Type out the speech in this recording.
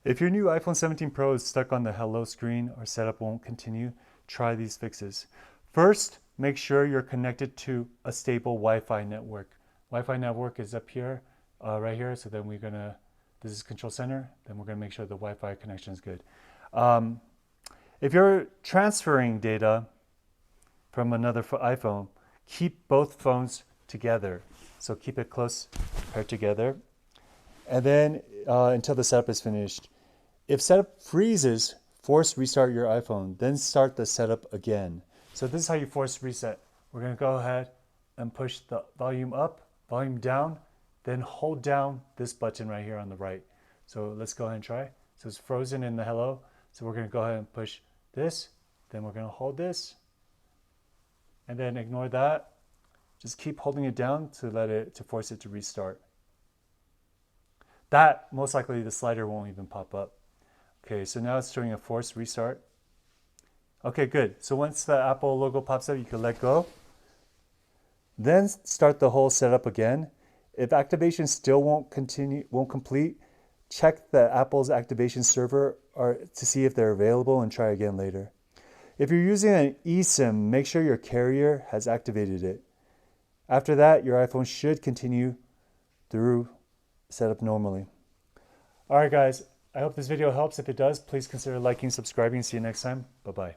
If your new iPhone 17 Pro is stuck on the hello screen or setup won't continue, try these fixes. First, make sure you're connected to a stable Wi-Fi network. Wi-Fi network is up here, right here. So then this is control center. Then we're gonna make sure the Wi-Fi connection is good. If you're transferring data from another iPhone, keep both phones together. So keep it close paired together. And then until the setup is finished. If setup freezes, force restart your iPhone, then start the setup again. So this is how you force reset. We're gonna go ahead and push the volume up, volume down, then hold down this button right here on the right. So let's go ahead and try. So it's frozen in the hello. So we're gonna go ahead and push this, then we're gonna hold this, and then ignore that. Just keep holding it down to force it to restart. That, most likely the slider won't even pop up. Okay, so now it's showing a forced restart. Okay, good. So once the Apple logo pops up, you can let go. Then start the whole setup again. If activation still won't complete, check the Apple's activation server to see if they're available and try again later. If you're using an eSIM, make sure your carrier has activated it. After that, your iPhone should continue through setup normally. All right, guys. I hope this video helps. If it does, please consider liking, subscribing. See you next time. Bye-bye.